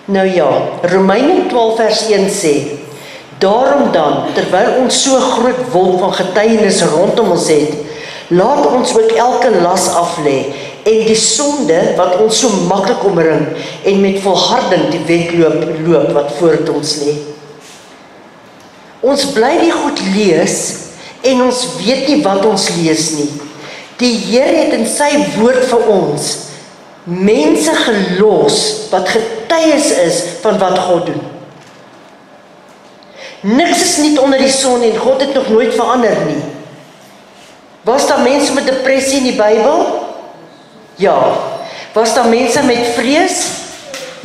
Nou ja, Romeine 12 vers 1 sê, daarom dan, terwyl ons so groot wolk van getuienis rondom ons het, laat ons ook elke las aflê en die sonde wat ons so maklik omring en met volharding die wedloop wat voor ons lê. Ons bly die goed lees en ons weet nie wat ons lees nie. Die Here het in sy woord vir ons mense gelos wat getuies is van wat God doen. Niks is nie onder die son en God het nog nooit verander nie. Was daar mense met depressie in die Bybel? Ja. Was daar mense met vrees?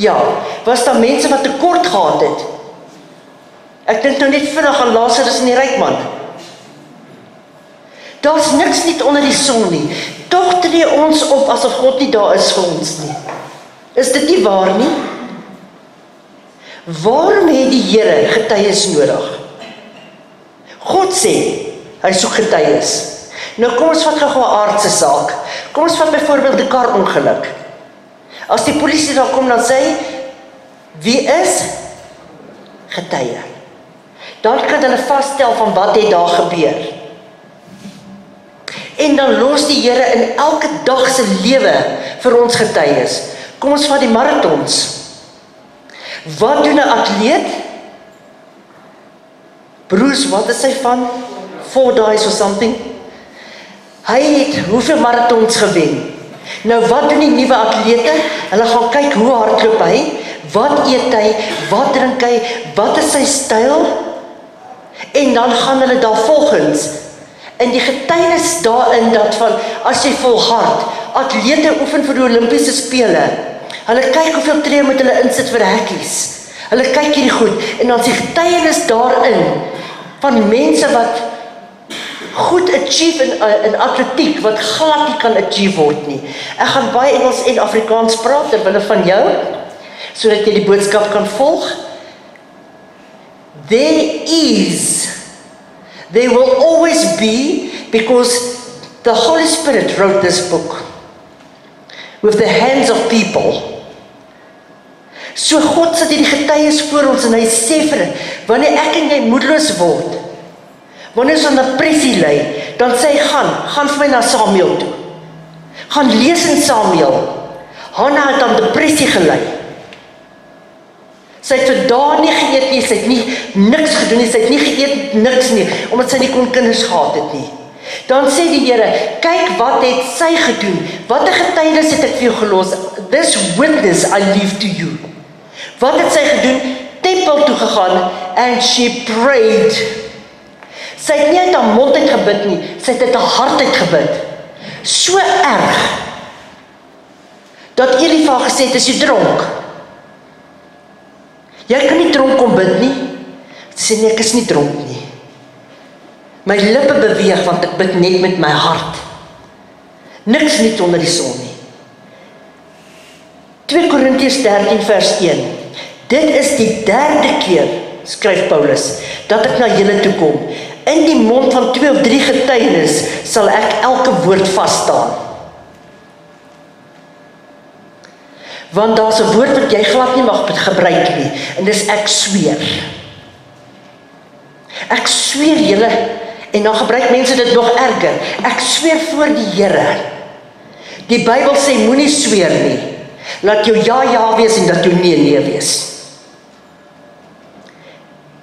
Ja. Was daar mense wat tekort gehad het? Ek dink nou net vinnig aan Lazarus en die ryk man. Daar's niks nie onder die son nie. Tog tree ons op asof God nie daar is vir ons nie. Is dit nie waar nie? Waarom het die Here getuies nodig? God sê, hy soek getuies. Nou kom ons vat gou 'n aardse saak. Kom ons vat byvoorbeeld die karongeluk. As die polisie daar kom, dan sê hy, wie is getuie? Dan kan hulle vasstel van wat het daar gebeur. En dan los die Here in elke dag se lewe vir ons getuies. Kom ons vat die marathons. Wat doen 'n atleet? Bruce, wat is hy van? 4 days or something? Hy het hoeveel marathons gewen? Nou wat doen die nuwe atlete? Hulle gaan kyk hoe hardloop hy, wat eet hy, wat drink hy, wat is sy styl? En dan gaan hulle daarvolgens. En die getuienis daarin dat van, as jy volhard, atlete oefen vir die Olimpiese spele, hulle kyk hoeveel tree moet hulle insit vir hekkies. Hulle kyk hierdie goed, en dan is die getuienis daarin, van mense wat goed achieve in atletiek, wat glad nie kan achieve word nie. Ek gaan baie Engels en Afrikaans praat, terwille van jou, sodat jy die boodskap kan volg. There will always be, because the Holy Spirit wrote this book with the hands of people. So God sit hierdie getuies voor ons en hy sê vir hulle, wanneer ek en jy moedeloos word, wanneer ons aan depressie ly, dan sê hy, gaan vir my na Samuel toe. Gaan lees in Samuel. Hanna het aan depressie gely. Sy het vir dae nie geëet nie, sy het nie niks gedoen nie, sy het nie geëet niks nie, omdat sy nie kon kinders gehad het nie. Dan sê die Here, kyk wat het sy gedoen, wat 'n getuienis het ek vir jou gelos, this witness I leave to you. Wat het sy gedoen? Tempel toe gegaan, and she prayed. Sy het nie uit haar mond uit gebid nie, sy het uit haar hart uit gebid. So erg, dat Eli vir haar gesê het, is jy dronk? Jy kan nie dronk kom bid nie. Sy sê, nee, ek is nie dronk nie. My lippe beweeg, want ek bid net met my hart. Niks nie onder die son nie. 2 Korintiërs 13 vers 1. Dit is die 3de keer, skryf Paulus, dat ek na julle toe kom. In die mond van 2 of 3 getuienis sal ek elke woord vasstaan. Want daar's 'n woord wat jy glad nie mag gebruik nie, en dis ek sweer. Ek sweer julle, en dan gebruik mense dit nog erger. Ek sweer voor die Here. Die Bybel sê moenie sweer nie. Laat jou ja wees en dat jou nee wees.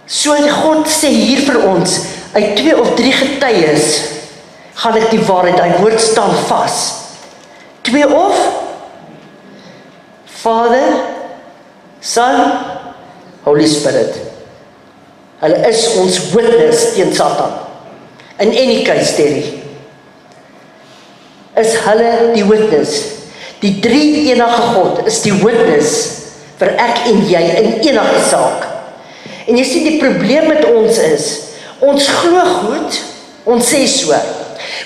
So God sê hier vir ons, uit 2 of 3 getuies, gaan ek die waarheid, hy woord staan vas. 2 of Vader, Son, Holy Spirit. Hulle is ons witness teen Satan. In any case, Terry, is hulle die witness. Die 3 enige God is die witness vir ek en jy in enige saak. En jy sien, die probleem met ons is, ons glo goed, ons sê so,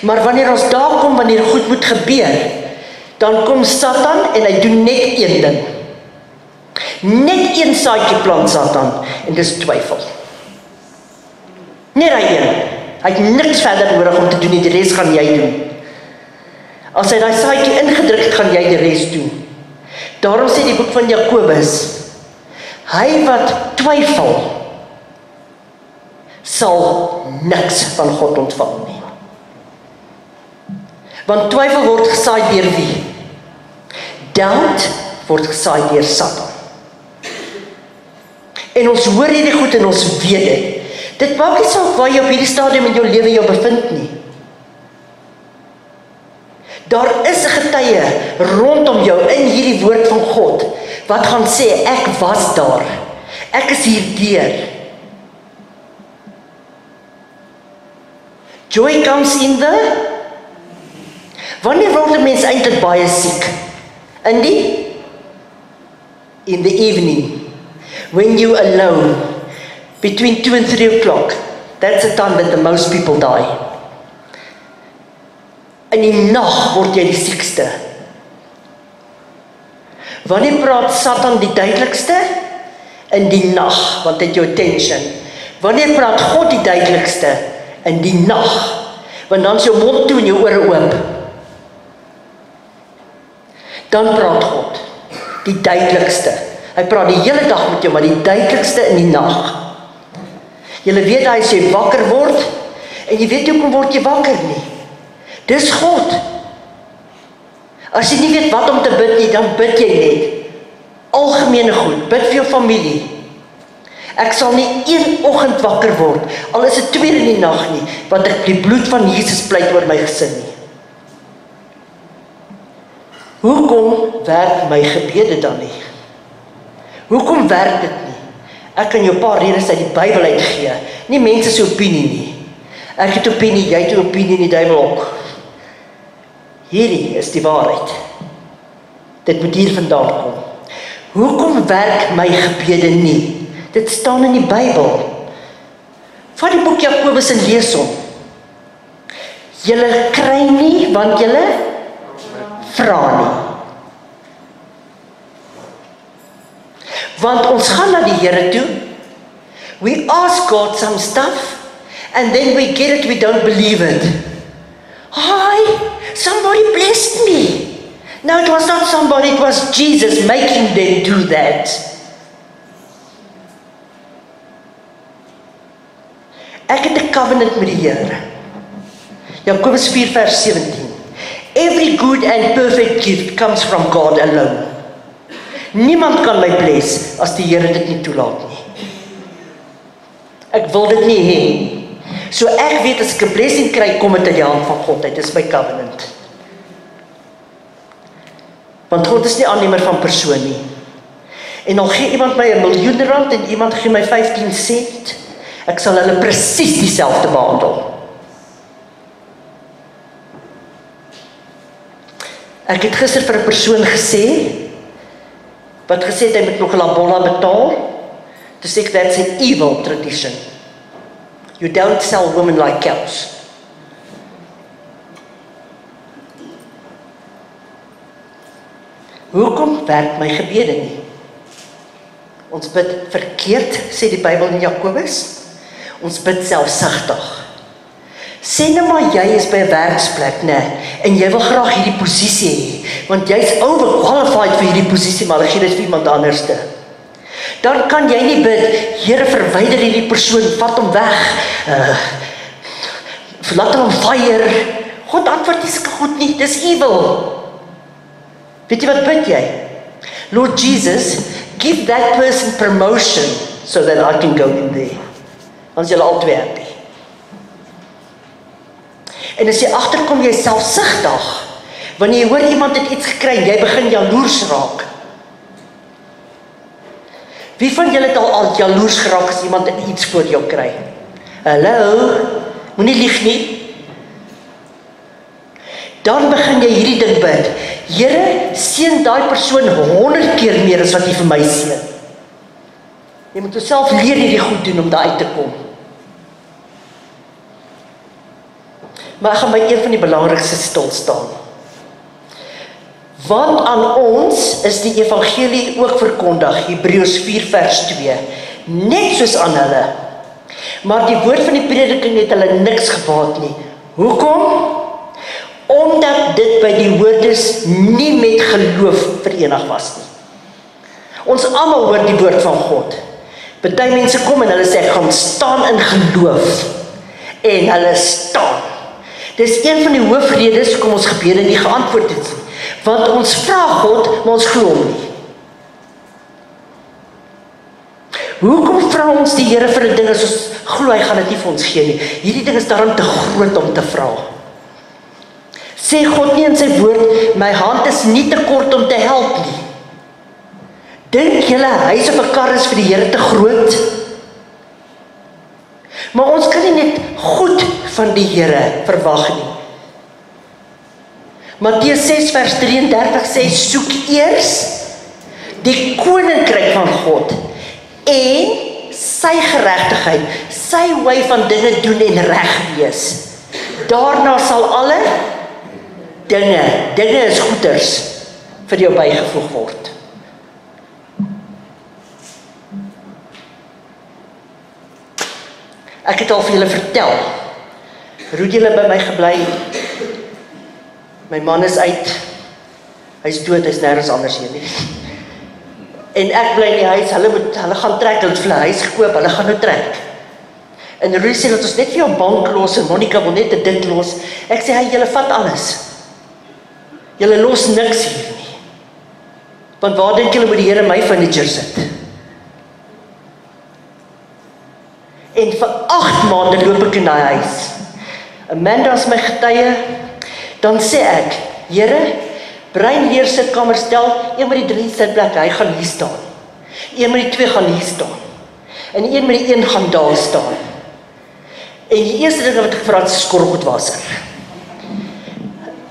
maar wanneer ons daar kom, wanneer goed moet gebeur, dan kom Satan en hy doen net een ding. Net een saadjie plant Satan, en dis twyfel. Net hy een. Hy het niks verder nodig om te doen, die res gaan jy doen. As hy daai saadjie ingedruk het, gaan jy die res doen. Daarom sê die boek van Jakobus, Hy wat twyfel, sal niks van God ontvang nie. Want twyfel word gesaai deur wie? Doubt word gesaai deur Satan. En ons hoor hierdie goed en ons weet dit. Dit maak nie saak waar jy op hierdie stadium in jou lewe jou bevind nie. Daar is 'n getuie rondom jou in hierdie woord van God, wat gaan sê, ek was daar, ek is hierdeur. Joy comes in wanneer word 'n mens eintlik baie siek? In the evening, when you alone, between 2 and 3 o'clock, that's the time that the most people die. In die nag word jy die siekste. Wanneer praat Satan die duidelikste? In die nag, want het jou attention. Wanneer praat God die duidelikste? In die nag, want dan is jou mond toe en jou ore oop. Dan praat God, die duidelikste. Hy praat die hele dag met jou, maar die duidelikste in die nag. Julle weet, as jy wakker word, en jy weet hoekom word jy wakker nie. Dis God. As jy nie weet wat om te bid nie, dan bid jy net. Algemene goed, bid vir jou familie. Ek sal nie een oggend wakker word, al is dit 2 in die nag nie, want ek die bloed van Jesus pleit oor my gesin nie. Hoekom werk my gebede dan nie? Hoekom werk dit nie? Ek kan jou 'n paar redes uit die Bybel uitgee, nie mense se opinie nie. Ek het opinie, jy het opinie, die duiwel ook. Hierdie is die waarheid. Dit moet hier vandaan kom. Hoekom werk my gebede nie? Dit staan in die Bybel. Vat die boek Jakobus en lees hom. Julle kry nie, want julle vra nie. Want ons gaan na die Here toe. We ask God some stuff, and then we get it, we don't believe it. Hi, somebody blessed me. No, it was not somebody, it was Jesus making them do that. Ek het 'n covenant met die Here. Jakobus 4 vers 17. Every good and perfect gift comes from God alone. Niemand kan my bless as die Here dit nie toelaat nie. Ek wil dit nie hê. So ek weet as ek 'n blessing kry, kom dit uit die hand van God uit. Dit is my covenant. Want God is nie aannemer van persoon nie. En al gee iemand my R1 miljoen en iemand gee my 15 sent, ek sal hulle presies dieselfde behandel. Ek het gister vir 'n persoon gesê, wat gesê het hy moet nog 'n labolla betaal, to say that's an evil tradition. You don't sell women like cows. Hoekom werk my gebede nie? Ons bid verkeerd, sê die Bybel in Jakobus. Ons bid selfsugtig. Sê nou maar jy is by 'n werksplek, né? En jy wil graag hierdie posisie hê, want jy's overqualified vir hierdie posisie, maar hulle gee dit vir iemand anderste. Dan kan jy nie bid, Here verwyder hierdie persoon, vat hom weg, laat hom fire. God antwoord nie goed nie, dis evil. Weet jy wat bid jy? Lord Jesus, give that person promotion so that I can go in there. Dan is julle al twee happy. En as jy agterkom, jy is selfsugtig. Wanneer jy hoor iemand het iets gekry, jy begin jaloers raak. Wie van julle het al jaloers geraak as iemand iets voor jou kry? Hallo, moenie lieg nie. Dan begin jy hierdie ding bid. Here, seën daai persoon 100 keer meer as wat jy vir my seën. Jy moet jouself leer hierdie goed doen om daar uit te kom. Maar ek gaan by een van die belangrikste stil staan. Want aan ons is die evangelie ook verkondig, Hebreërs 4 vers 2, net soos aan hulle. Maar die woord van die prediking het hulle niks gebaat nie. Hoekom? Omdat dit by die hoorders nie met geloof verenig was nie. Ons almal hoor die woord van God. Party mense kom en hulle sê, ek gaan staan in geloof. En hulle staan. Dis een van die hoofredes hoekom ons gebede nie geantwoord het nie. Want ons vra God, maar ons glo hom nie. Hoekom vra ons die Here vir 'n ding as ons glo hy gaan dit nie vir ons gee nie? Hierdie ding is daarom te groot om te vra. Sê God nie in sy woord, my hand is nie te kort om te help nie. Dink julle huis of 'n kar is vir die Here te groot? Maar ons kan nie net goed van die Here verwag nie. Matteus 6 vers 33 sê, soek eers die koninkryk van God en sy geregtigheid, sy wy van dinge doen en reg wees. Daarna sal alle dinge is goeders vir jou bygevoeg word. Ek het al vir julle vertel, hoe het julle by my gebly? My man is uit, hy's dood, hy's nergens anders hier nie. En ek bly in die huis, hulle gaan trek, hulle het vir 'n huis gekoop, hulle gaan nou trek. En Rudy sê dat ons net vir jou bank los, en Monica wil net 'n dit los. Ek sê, hey, julle vat alles. Julle los niks hier nie. Want waar dink julle moet die Here my furniture sit? En vir 8 maande loop ek in die huis. Amanda is my getuie, dan sê ek, Here, Brein leer sitkamer stel, een met die 3 sitplek, hy gaan hier staan. Een met die 2 gaan hier staan. En een met die 1 gaan daar staan. En die eerste ding wat ek gevra het, is skorrelgoedwasser.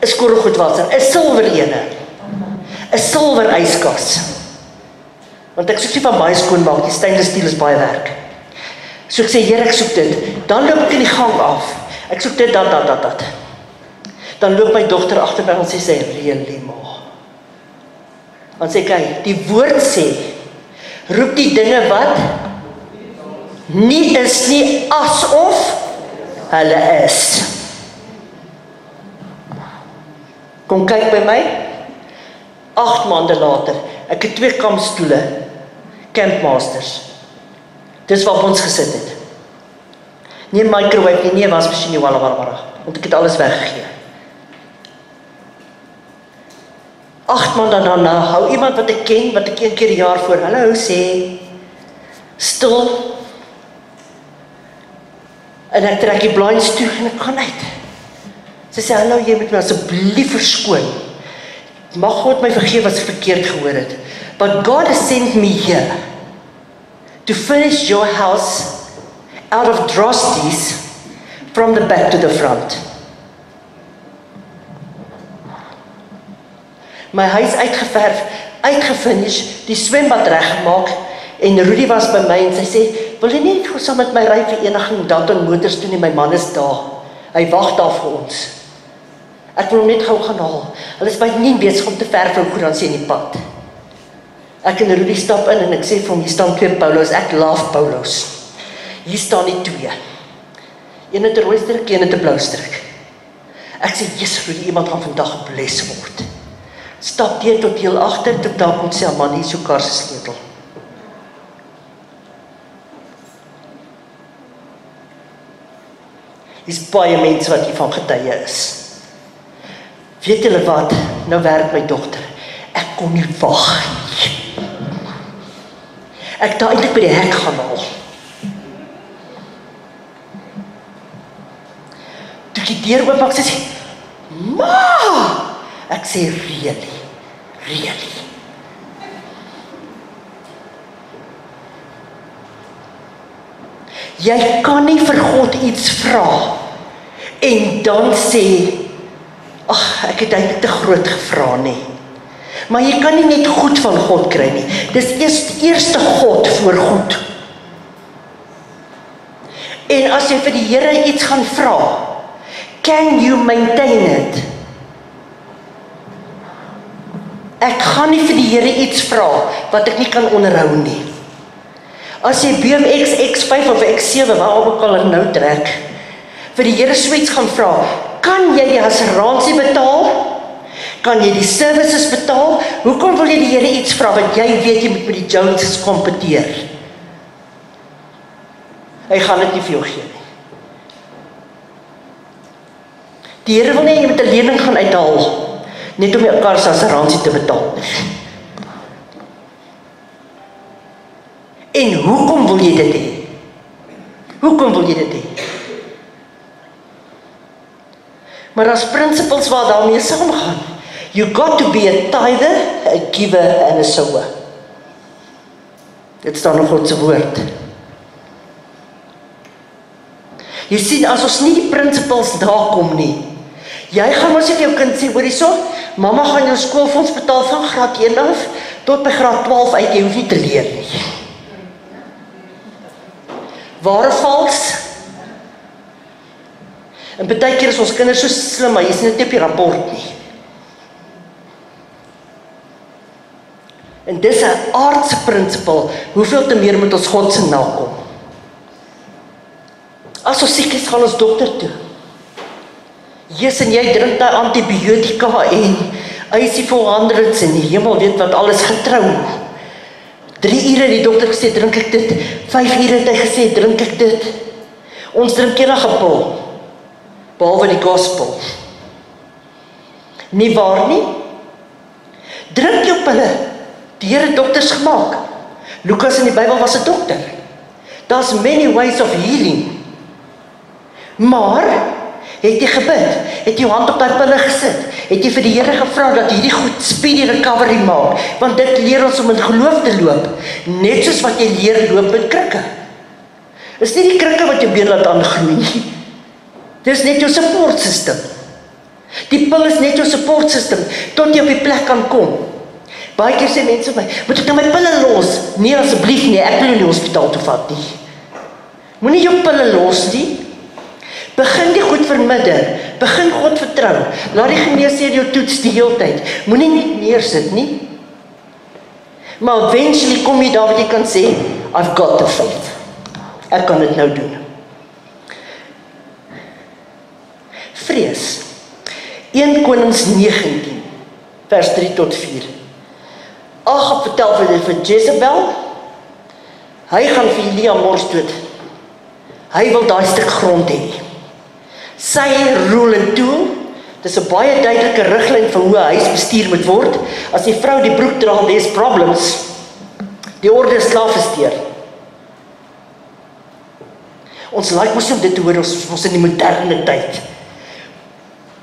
'n Skorrelgoedwasser, 'n silwer ene. 'n Silwer yskas. Want ek soek nie van baie skoon maak, die stainless steel is baie werk. So ek sê, Here, ek soek dit. Dan loop ek in die gang af. Ek soek dit, dat. Dan loop my dogter agter my en sê, really ma. Dan sê ek, die woord sê, roep die dinge wat nie is nie, asof hulle is. Kom kyk by my, 8 maande later, ek het 2 kampstoele, Campmasters. Dis waarop ons gesit het. Nie microwave nie, nie wasmasjien nie, wala, want ek het alles weggegee. 8 maande daarna, hou iemand wat ek ken, wat ek 1 keer per jaar voor, hallo sê, stil, en ek trek die blinds toe, en ek gaan uit. Sy sê, hallo, jy moet my asseblief verskoon. Mag God my vergeef as ek verkeerd gehoor het. But God has sent me here, to finish your house out of drosties, from the back to the front. My huis uitgeverf, uitgefinish, die swembad reggemaak, en Rudy was by my en sy sê, wil jy nie gou saam met my ry vir eniging Dalton Motors toe nie, my man is daar. Hy wag daar vir ons. Ek wil hom net gou gaan haal. Hulle is baie nie besig om te verf ou koeransie in die pad. Ek en Rudy stap in en ek sê vir hom, hier staan 2 Paulos, ek laaf Paulos. Hier staan die 2. Een het 'n rooi stryk, een het 'n blou stryk. Ek sê, Jesus, Rudy, iemand gaan vandag gebless word. Stap deur tot heel agter, tot daar kom sê, man, hier is jou kar se sleutel. Dis baie mense wat hiervan getuie is. Weet julle wat? Nou werk my dogter. Ek kon nie wag nie. Ek daar eintlik by die hek gaan haal. Toe die deur oop maak, sy sê, Ma! Ek sê, really. Jy kan nie vir God iets vra en dan sê, ag, ek het eintlik te groot gevra nie. Maar jy kan nie net goed van God kry nie. Dis eerste God voor goed. En as jy vir die Here iets gaan vra, can you maintain it? Ek gaan nie vir die Here iets vra wat ek nie kan onderhou nie. As jy BMX X5 of X7 waar ook al nou trek, vir die Here so iets gaan vra, kan jy die assuransie betaal? Kan jy die services betaal? Hoekom wil jy die Here iets vra wat jy weet jy moet met die Joneses kompeteer? Hy gaan dit nie vir jou gee nie. Die Here wil nie jy met 'n lening gaan uithaal, net om jou kar se assuransie te betaal nie. En hoekom wil jy dit hê? Hoekom wil jy dit hê? Maar as principles waar daarmee saamgaan, you got to be a tither, a giver and a sower. Dit staan in God se woord. Jy sien, as ons nie die principles nakom nie, jy gaan mos vir jou kind sê, hoor hierso, mamma gaan jou skoolfonds betaal van graad 1 af tot by graad 12 uit, jy hoef nie te leer nie. Waar of vals? En baie keer is ons kinders so slim, maar jy sien dit nie op die rapport nie. En dis 'n aardse principle, hoeveel te meer moet ons God se nakom. As ons siek is, gaan ons dokter toe. Jesus, en jy drink daai antibiotika en IC400s en die hemel weet wat alles getrou. 3 ure die dokter gesê, drink ek dit. 5 ure het hy gesê, drink ek dit. Ons drink enige pil, behalwe die gospel. Nie waar nie? Drink jou pille. Die Here het dokters gemaak. Lukas in die Bybel was 'n dokter. Daar's many ways of healing. Maar, het jy gebid? Het jy jou hand op daai pille gesit? Het jy vir die Here gevra dat hierdie goed speedy recovery maak? Want dit leer ons om in geloof te loop. Net soos wat jy leer loop met krikke. Is nie die krikke wat jou been laat aangroei nie. Dis net jou support system. Die pil is net jou support system, tot jy op die plek kan kom. Baie keer sê mense vir my, moet ek nou my pille los? Nee, asseblief nie, ek wil jou nie hospitaal toe vat nie. Moenie jou pille los nie. Begin die goed vermidder, begin God vertrou. Laat die geneesheer jou toets die hele tyd. Moenie net neersit nie. Maar eventually kom jy daar wat jy kan sê, I've got the faith. Ek kan dit nou doen. Vrees. 1 Konings 19, vers 3 tot 4. Agab vertel vir Jezebel, hy gaan vir Elia mors dood. Hy wil daai stuk grond hê. Sy rule and tool, dis 'n baie duidelike riglyn vir hoe 'n huis bestuur moet word. As die vrou die broek dra, there's problems. Die orde is klaar versteur. Ons like mos om dit te hoor, ons in die moderne tyd.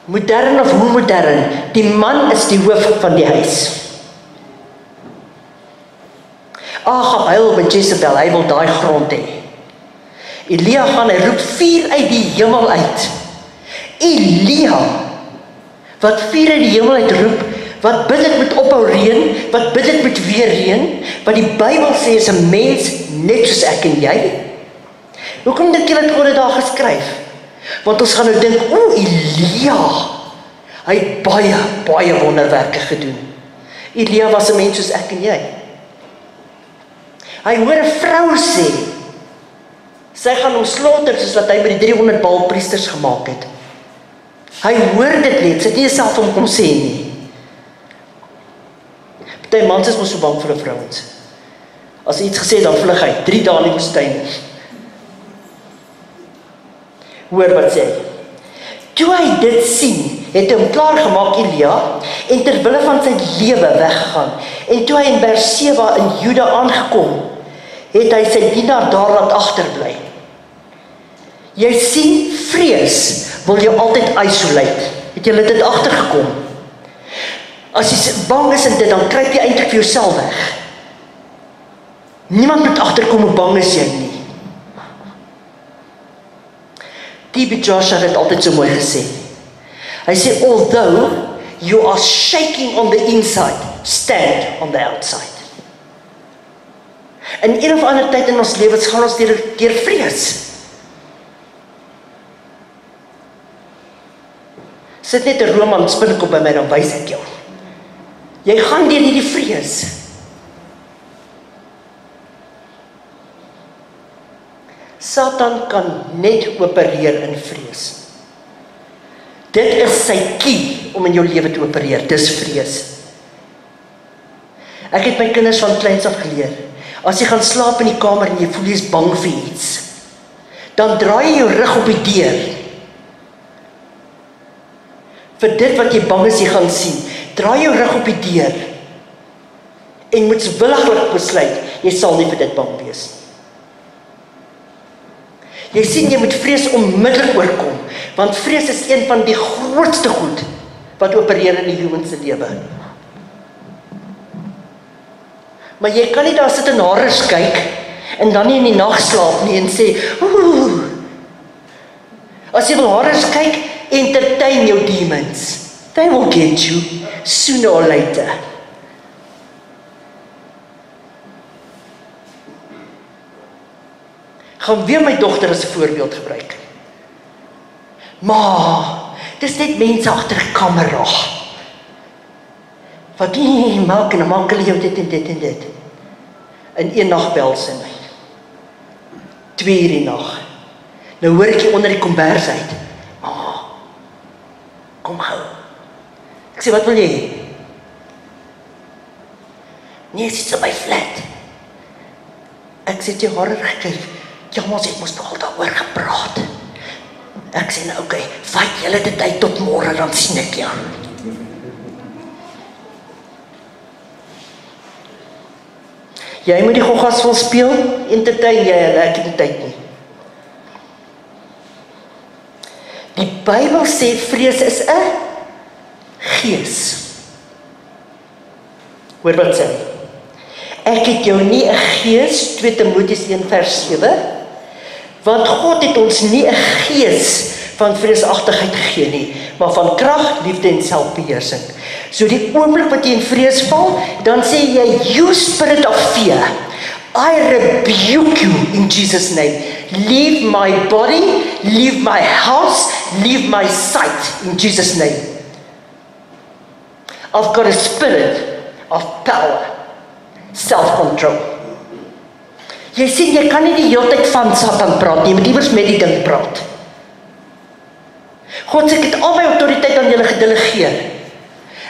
Modern of hoe modern, die man is die hoof van die huis. Agab huil by Jezebel, hy wil daai grond hê. Elia gaan, hy roep vuur uit die hemel uit. Elia, wat vuur uit die hemel uit roep, wat bid ek moet ophou reën, wat bid ek moet weer reën, wat die Bybel sê is 'n mens net soos ek en jy. Hoekom dink jy dat God dit daar geskryf? Want ons gaan nou dink, Elia, hy het baie wonderwerke gedoen. Elia was 'n mens soos ek en jy. Hy hoor 'n vrou sê, sy gaan hom slaughter soos wat hy met die 300 Baalpriesters gemaak het. Hy hoor dit net, sy het nie self hom kom sê nie. Party mans is mos so bang vir 'n vrouens. As hy iets gesê, dan vlug hy 3 dae in die woestyn. Hoor wat sê hy. Toe hy dit sien, het hy hom klaar gemaak, Elia, en terwille van sy lewe weggegaan. En toe hy in Berseba in Juda aangekom, het hy sy dienaar daar laat agterbly. Jy sien, vrees wil jou altyd isolate. Het jy dit agtergekom? As jy bang is in dit, dan kruip jy eintlik vir jouself weg. Niemand moet agterkom hoe bang is jy nie. T.B. Joshua het altyd so mooi gesê. Hy sê, although you are shaking on the inside, stand on the outside. In een of ander tyd in ons lewens gaan ons deur vrees. Sit net 'n Roman spinnekop by my, dan wys ek jou. Jy gaan deur hierdie vrees. Satan kan net opereer in vrees. Dit is sy key om in jou lewe te opereer, dis vrees. Ek het my kinders van kleins af geleer, as jy gaan slaap in die kamer en jy voel jy is bang vir iets, dan draai jy jou rug op die deur, vir dit wat jy bang is jy gaan sien, draai jou rug op die deur, en moet williglik besluit, jy sal nie vir dit bang wees. Jy sien, jy moet vrees onmiddellik oorkom, want vrees is een van die grootste goed, wat opereer in die human se lewe. Maar jy kan nie daar sit en horrors kyk, en dan nie in die nag slaap nie, en sê, oeh. As jy wil horrors kyk, entertain jou demons. They will get you, sooner or later. Gaan weer my dogter as 'n voorbeeld gebruik. Maar, dis net mense agter 'n kamera. Wat nie maak en dan maak hulle jou dit en dit en dit. In een nag bel sy my. 2 uur die nag. Nou hoor ek jy onder die kombers uit. Ma, kom gou. Ek sê, wat wil jy? Nee, sy sê my flat. Ek sê, jy horror gekyk. Ja, maar ek moes nog al daaroor gepraat. Ek sê, nou oké, vat julle dit uit tot môre, dan sien ek jou. Jy moet die goggas wil speel, entertain jy hulle, ek het die tyd nie. Die Bybel sê, vrees is 'n gees. Hoor wat sê? Ek het jou nie 'n gees, 2 Timoteus 1 vers 7, want God het ons nie 'n gees van vreesagtigheid gegee nie, maar van krag, liefde en selfbeheersing. So die oomblik wat jy in vrees val, dan sê jy, you spirit of fear, I rebuke you in Jesus' name. Leave my body, leave my house, leave my sight in Jesus' name. I've got a spirit of power, self-control. Jy sien, jy kan nie die hele tyd van Satan praat nie, jy moet iewers met die ding praat. God sê, ek het al my autoriteit aan julle gedelegeer.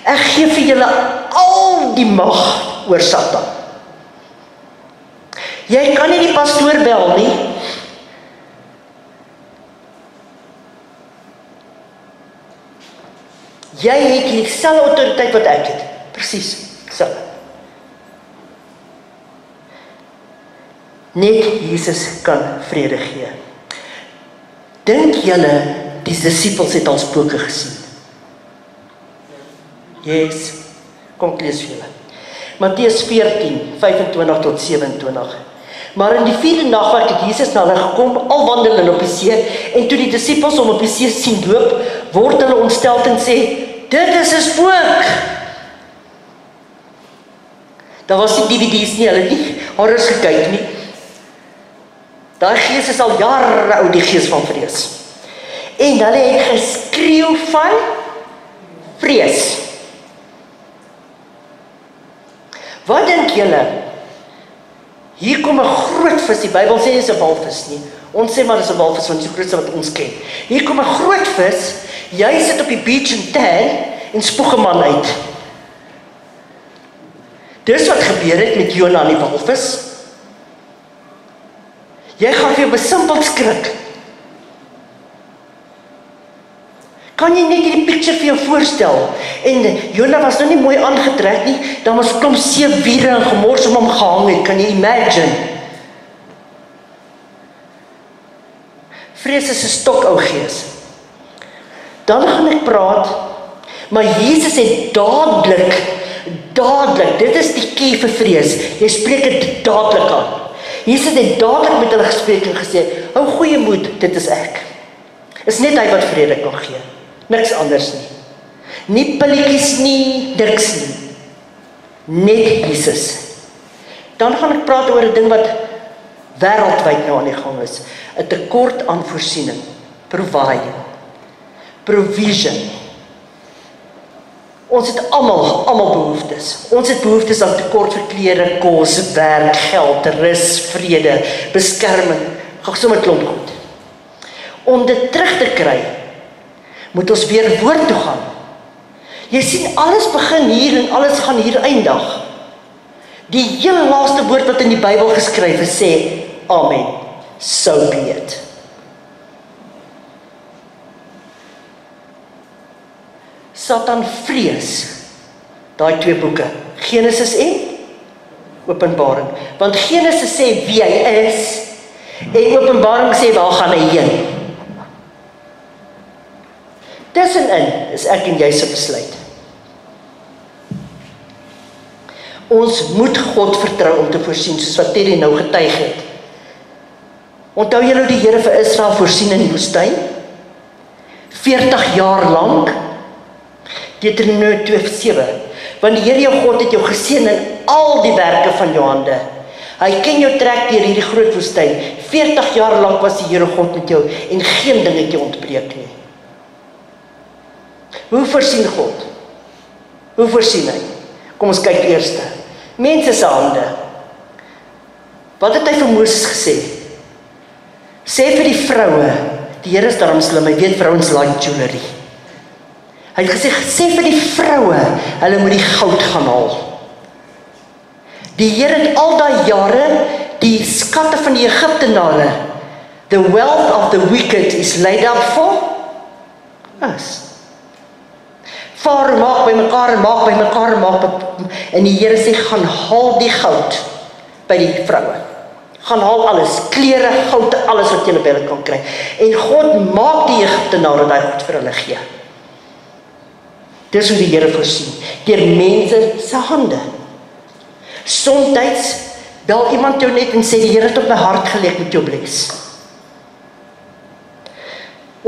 Ek gee vir julle al die mag oor Satan. Jy kan nie die pastoor bel nie. Jy het dieselfde autoriteit wat ek het. Presies, dieselfde. Net Jesus kan vrede gee. Dink julle, die disippels het al spooke gesien? Yes, kom ek lees vir julle. Matteus 14, 25 tot 27. Maar in die 4de nag het Jesus na hulle gekom, al wandel hulle op die see, en toe die disippels hom op die see sien loop, word hulle ontsteld en sê, dit is 'n spook. Daar was nie DVD's nie, hulle nie horrors gekyk nie. Daai gees is al jare oud, die gees van vrees. En hulle het geskreeu van vrees. Wat dink julle? Hier kom 'n groot vis, die Bybel sê dis 'n walvis nie. Ons sê maar dis 'n walvis, want dis die grootste wat ons ken. Hier kom 'n groot vis, jy sit op die beach en tan, en spoeg 'n man uit. Dis wat gebeur het met Jona en die walvis. Jy gaan vir jou besimpeld skrik. Kan jy net hierdie picture vir jou voorstel? En Jona was nou nie mooi aangetrek nie, dan was klomp seewiere en gemors om hom gehang het, kan jy imagine? Vrees is 'n stokou gees. Dan gaan ek praat, maar Jesus het dadelik, dit is die key vir vrees, jy spreek dit dadelik aan. Jesus het dadelik met hulle gespreek en gesê, hou goeie moed, dit is ek. Is net hy wat vrede kan gee, niks anders nie. Nie pilletjies nie, niks nie. Net Jesus. Dan gaan ek praat oor 'n ding wat wêreldwyd nou aan die gang is. 'n tekort aan voorsiening, provision. Ons het almal behoeftes. Ons het behoeftes aan tekort vir klere, kos, werk, geld, rus, vrede, beskerming, gaan sommer klomp goed. Om dit terug te kry, moet ons weer woord toe gaan. Jy sien, alles begin hier en alles gaan hier eindig. Die heel laaste woord wat in die Bybel geskryf is, sê, Amen, so be it. Satan vrees daai twee boeke, Genesis en Openbaring. Want Genesis sê wie hy is, en Openbaring sê waar gaan hy heen. Tussenin is ek en jy se besluit. Ons moet God vertrou om te voorsien, soos wat Terry nou getuig het. Onthou julle die Here vir Israel voorsien in die woestyn? 40 jaar lank. Deuteronomium 2:7. Want die Here jou God het jou geseën in al die werke van jou hande. Hy ken jou trek deur hierdie groot woestyn. 40 jaar lank was die Here God met jou en geen ding het jou ontbreek nie. Hoe voorsien God? Hoe voorsien hy? Kom ons kyk eers. Mense se hande. Wat het hy vir Moses gesê? Sê vir die vroue, die Here is daarom slim, hy weet vrouens like jewelry. Hy het gesê, sê vir die vroue, hulle moet die goud gaan haal. Die Here het al daai jare die skatte van die Egiptenare, the wealth of the wicked is laid up for us. Vaar maak by mekaar en maak by mekaar en maak en die Here sê, gaan haal die goud by die vroue. Gaan haal alles, klere, goud, alles wat julle by hulle kan kry. En God maak die Egiptenare daai goed vir hulle gee. Dis hoe die Here voorsien, deur mense se hande. Somtyds bel iemand jou net en sê, die Here het op my hart gelê, ek moet jou bless.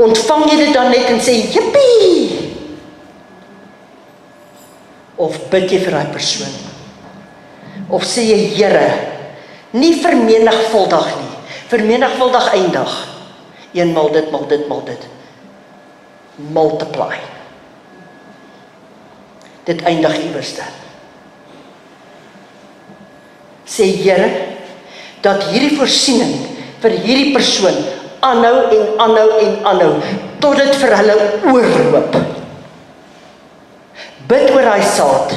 Ontvang jy dit dan net en sê, jippie! Of bid jy vir daai persoon? Of sê jy, Here, nie vermenigvuldig nie, vermenigvuldig eindig. Eenmal dit, mal dit, mal dit. Multiply. Dit eindig iewerste. Sê Here, dat hierdie voorsiening vir hierdie persoon aanhou en aanhou en aanhou, tot dit vir hulle oorloop. Bid oor daai saad.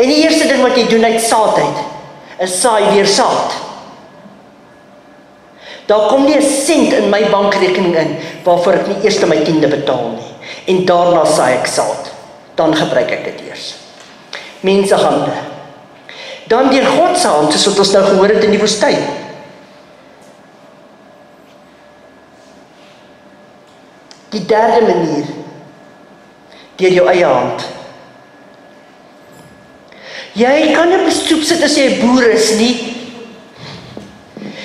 En die eerste ding wat jy doen uit saad uit, is saai weer saad. Daar kom nie 'n sent in my bankrekening in, waarvoor ek nie eers my 10de betaal nie. En daarna saai ek saad. Dan gebruik ek dit eers. Mense hande. Dan deur God se hand, soos wat ons nou gehoor het in die woestyn. Die derde manier, deur jou eie hand. Jy kan nie op 'n stoep sit as jy 'n boer is nie,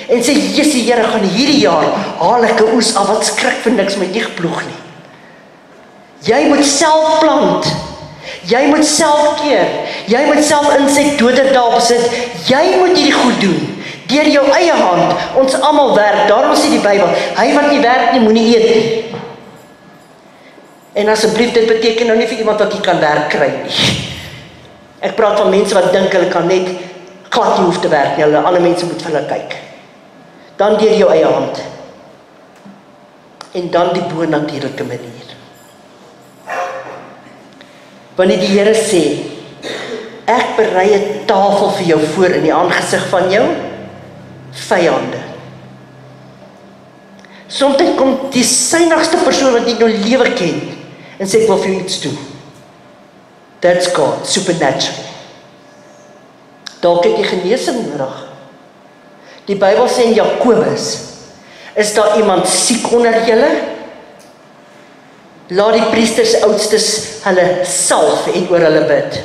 en sê, Jessie, Here, gaan hierdie jaar haal ek 'n oes af, wat skrik vir niks met nie geploeg nie. Jy moet self plant, jy moet self keer, jy moet self insek doder daar besit, jy moet hierdie goed doen, deur jou eie hand. Ons almal werk, daarom sê die Bybel, hy wat nie werk nie, moenie eet nie. En asseblief, dit beteken nou nie vir iemand wat nie kan werk kry nie. Ek praat van mense wat dink hulle kan net glad nie hoef te werk nie, hulle ander mense moet vir hulle kyk. Dan deur jou eie hand. En dan die bo-natuurlike manier. Wanneer die Here sê, ek berei 'n tafel vir jou voor in die aangesig van jou vyande. Soms kom die synigste persoon wat jy nou lewe ken en sê, ek wil vir jou iets doen. That's God, supernatural. Dalk het jy genesing nodig. Die Bybel sê in Jakobus, is daar iemand siek onder julle? Laat die priesters oudstes hulle salf en oor hulle bid.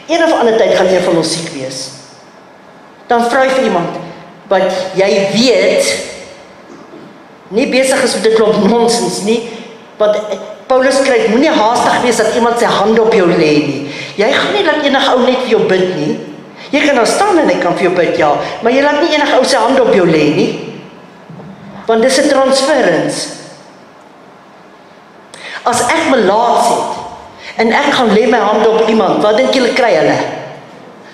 Een of ander tyd gaan jy van ons siek wees. Dan vra jy vir iemand, wat jy weet, nie besig is met 'n klomp nonsens nie, want Paulus skryf, moenie haastig wees dat iemand sy hande op jou lê nie. Jy gaan nie laat enige ou net vir jou bid nie. Jy kan nou staan en hy kan vir jou bid, ja, maar jy laat nie enige ou sy hande op jou lê nie. Want dis 'n transference. As ek melaats het, en ek gaan lê my hande op iemand, wat dink julle kry hulle?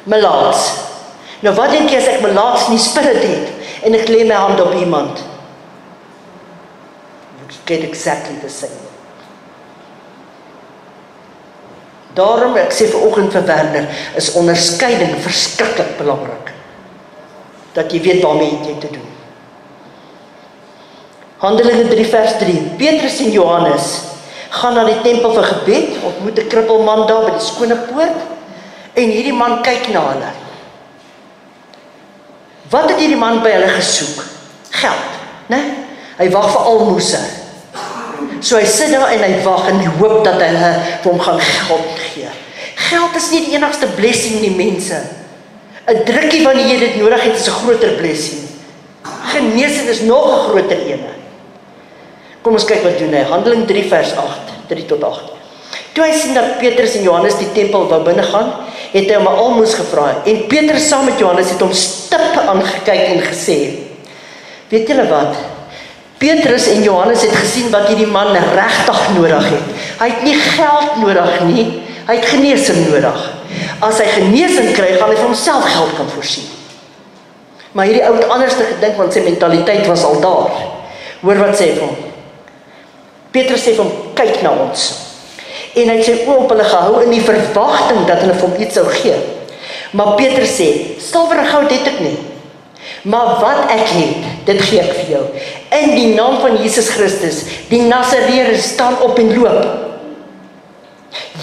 Melaats. Nou wat dink jy as ek melaats nie spirit het, en ek lê my hande op iemand? You get exactly the same. Daarom, ek sê vanoggend vir Werner, is onderskeiding verskriklik belangrik. Dat jy weet waarmee jy te doen. Handelinge 3 vers 3. Petrus en Johannes gaan na die tempel vir gebed, ontmoet 'n krippelman daar by die skone poort, en hierdie man kyk na hulle. Wat het hierdie man by hulle gesoek? Geld, né? Hy wag vir almoses. So hy sit daar en hy wag in die hoop dat hulle vir hom gaan geld gee. Geld is nie die enigste blessing in die mense. 'n Drukkie wanneer jy dit nodig het is 'n groter blessing. Genesing is nog 'n groter ene. Kom ons kyk wat doen hy. Handeling 3 vers 8, 3 tot 8. Toe hy sien dat Petrus en Johannes die tempel wou binne gaan, het hy hom 'n almoes gevra. En Petrus saam met Johannes het hom stip aangekyk en gesê, weet julle wat? Petrus en Johannes het gesien wat hierdie man regtig nodig het. Hy het nie geld nodig nie, hy het genesing nodig. As hy genesing kry, gaan hy vir homself geld kan voorsien. Maar hierdie ou het anders te gedink, want sy mentaliteit was al daar. Hoor wat sê vir hom. Petrus sê vir hom, kyk na ons. En hy het sy oë op hulle gehou in die verwagting dat hulle vir hom iets sou gee. Maar Petrus sê, silwer en goud het ek nie. Maar wat ek het, dit gee ek vir jou. In die naam van Jesus Christus, die Nasareër, staan op en loop.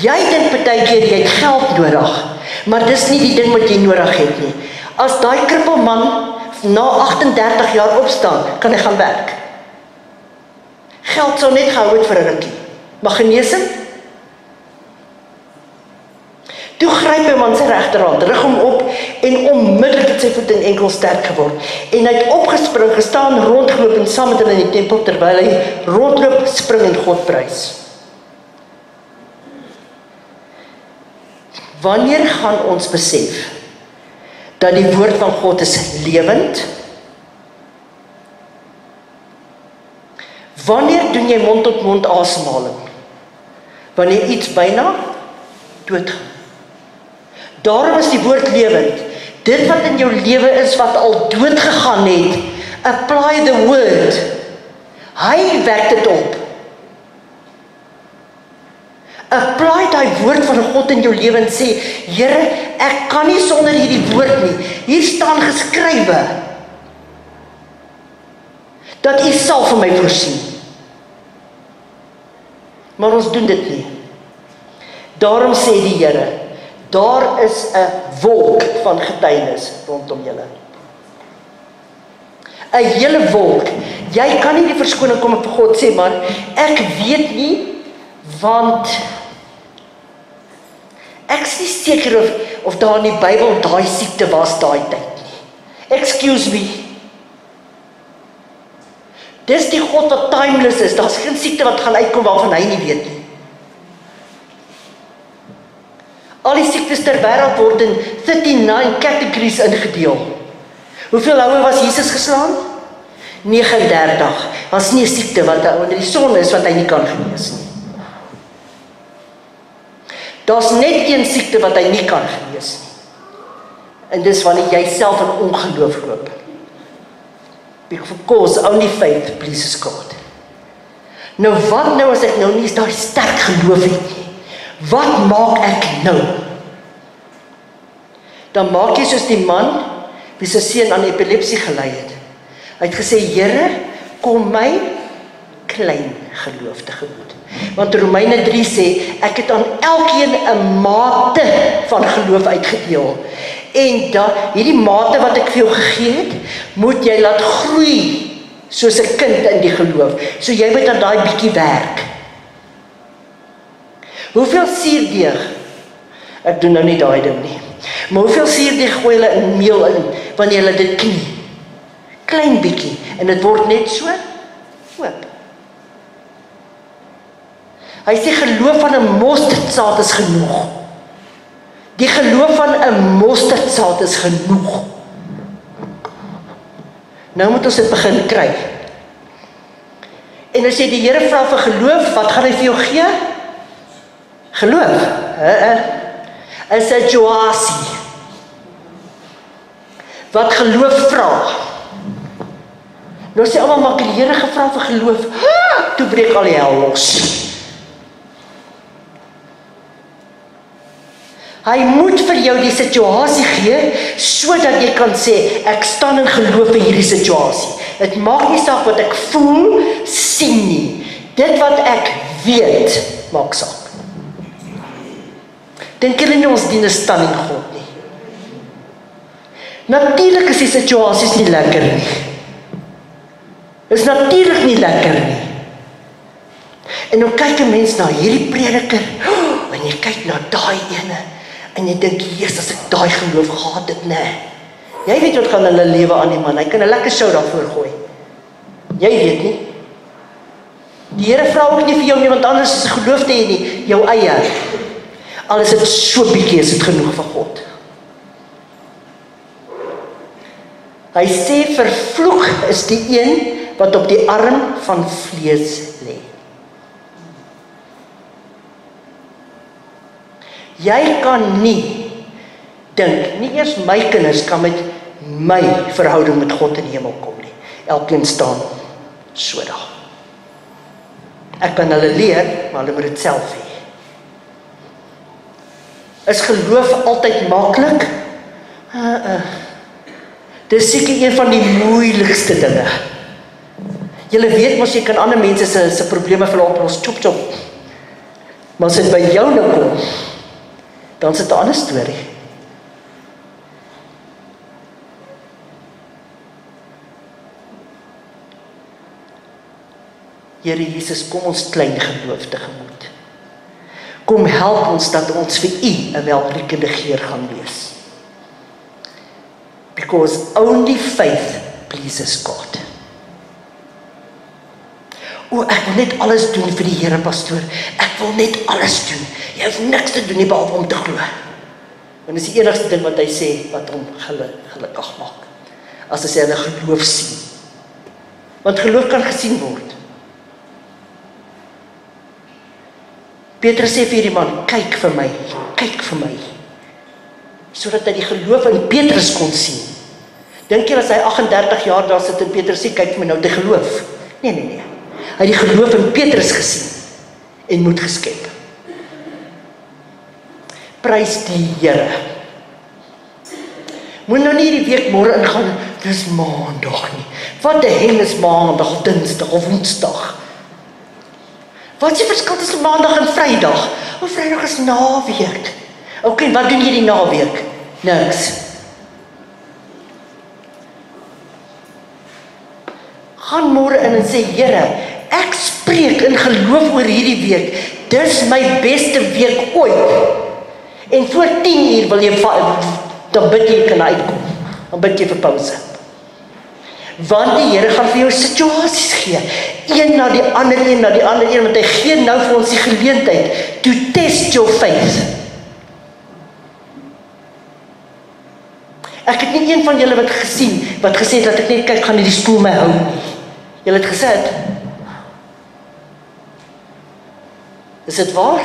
Jy dink partykeer jy het geld nodig, maar dis nie die ding wat jy nodig het nie. As daai krippelman na 38 jaar opstaan, kan hy gaan werk. Geld sou net gehou het vir 'n rukkie. Maar genesing? Toe gryp hy hom aan sy regterhand, rig hom op en onmiddellik het sy voet en enkel sterk geword. En hy het opgespring, gestaan, rondgeloop en saam met hulle in die tempel terwyl hy rondloop, spring en God prys. Wanneer gaan ons besef dat die woord van God is lewend? Wanneer doen jy mond-tot-mond asemhaling? Wanneer iets byna doodgaan. Daarom is die woord lewend. Dit wat in jou lewe is wat al dood gegaan het, apply the word. Hy wek dit op. Apply die woord van God in jou lewe en sê, Here, ek kan nie sonder hierdie woord nie. Hier staan geskrywe dat U sal vir my voorsien. Maar ons doen dit nie. Daarom sê die Here, daar is 'n wolk van getuienis rondom julle. 'n hele wolk. Jy kan nie die verskoning kom op God sê, maar ek weet nie, want ek is nie seker of daar in die Bybel daai siekte was daai tyd nie. Excuse me. Dis die God wat timeless is. Daar's geen siekte wat gaan uitkom waarvan hy nie weet nie. Al die siektes ter wêreld word in 39 categories ingedeel. Hoeveel houe was Jesus geslaan? 39. Was nie 'n siekte wat onder die son is wat hy nie kan genees nie. Daar's net een siekte wat hy nie kan genees nie. En dis wanneer jy self in ongeloof loop. Because only faith pleases God. Nou wat nou as ek nou nie daai sterk geloof het nie? Wat maak ek nou? Dan maak jy soos die man wie sy seun aan epilepsie gelei het. Hy het gesê, Here, kom my klein geloof tegemoet. Want Romeine 3 sê, ek het aan elkeen 'n mate van geloof uitgedeel. En hierdie mate wat ek vir jou gegee het, moet jy laat groei soos 'n kind in die geloof. So jy moet aan daai bietjie werk. Hoeveel suurdeeg? Ek doen nou nie daai ding nie. Maar hoeveel suurdeeg gooi hulle in meel in wanneer hulle dit knie? Klein bietjie en dit word net so oop. Hy sê geloof van 'n mosterdsaad is genoeg. Die geloof van 'n mosterdsaad is genoeg. Nou moet ons dit begin kry. En as jy die Here vra vir geloof, wat gaan hy vir jou gee? Geloof. 'n situasie. Wat geloof vra. Nou sê almal maak die Here gevra vir geloof. Toe breek al die hel los. Hy moet vir jou die situasie gee, sodat jy kan sê, ek staan in geloof in hierdie situasie. Dit maak nie saak wat ek voel, sien nie. Dit wat ek weet, maak saak. Dink julle nie ons dien 'n standing God nie. Natuurlik is die situasies nie lekker nie. Is natuurlik nie lekker nie. En dan kyk 'n mens na hierdie prediker, en jy kyk na daai ene, en jy dink, Jesus, as ek daai geloof gehad het, nee. Jy weet wat gaan hulle lewe aan die man, hy kan 'n lekker show daarvoor gooi. Jy weet nie. Die Here vra ook nie vir jou nie, want anders is geloof te hê nie, jou eie. Al is dit so bietjie, is dit genoeg vir God. Hy sê, vervloek is die een wat op die arm van vlees lê. Jy kan nie dink, nie eers my kinders kan met my verhouding met God in die hemel kom nie. Elkeen staan so daar. Ek kan hulle leer, maar hulle moet dit self hê. Is geloof altyd maklik? Dis seker een van die moeilikste dinge. Julle weet mos jy kan ander mense se probleme vir hulle oplos, chop chop. Maar as dit by jou nou kom, dan is dit 'n ander storie. Here Jesus, kom ons klein geloof tegemoet. Kom help ons dat ons vir U 'n welriekende geur gaan wees. Because only faith pleases God. Ek wil net alles doen vir die Here, pastoor. Ek wil net alles doen. Jy hoef niks te doen nie behalwe om te glo. Want dis die enigste ding wat hy sê wat hom gelukkig maak. As hy sê hulle geloof sien. Want geloof kan gesien word. Petrus sê vir hierdie man, kyk vir my. Sodat hy die geloof in Petrus kon sien. Dink jy as hy 38 jaar daar sit en Petrus sê, kyk vir my nou, die geloof? Nee. Hy het die geloof in Petrus gesien en moed geskep. Prys die Here. Moet nou nie die week môre ingaan, dis maandag nie. Wat 'n hel is maandag, dinsdag of woensdag? Wat is die verskil tussen maandag en Vrydag? Vrydag is naweek. Ok, wat doen jy die naweek? Niks. Gaan môre in en sê, Here, ek spreek in geloof oor hierdie week. Dis my beste week ooit. En voor 10 uur wil jy, dan bid jy kan uitkom. Dan bid jy vir pause. Want die Here gaan vir jou situasies gee. Een na die ander, want hy gee nou vir ons die geleentheid to test your faith. Ek het nie een van julle wat gesê het dat ek net kyk, gaan die spoel my hou nie. Julle het gesê, is dit waar?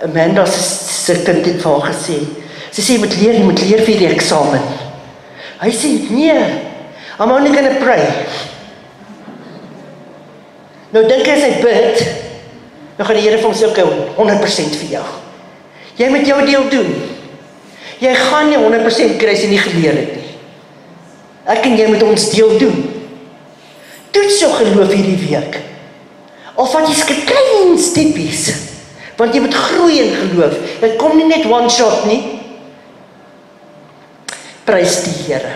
Amanda se kind het vir haar gesê, sy sê, jy moet leer vir die eksamen. Hy sê, nee, I'm only gonna pray. Nou dink as hy bid, dan gaan die Here vir ons ook 100% vir jou. Jy moet jou deel doen. Jy gaan nie 100% kry as jy nie geleer het nie. Ek en jy moet ons deel doen. Toets jou geloof hierdie week. Of wat jy klein steppies, want jy moet groei in geloof. Dit kom nie net one shot nie. Prys die Here.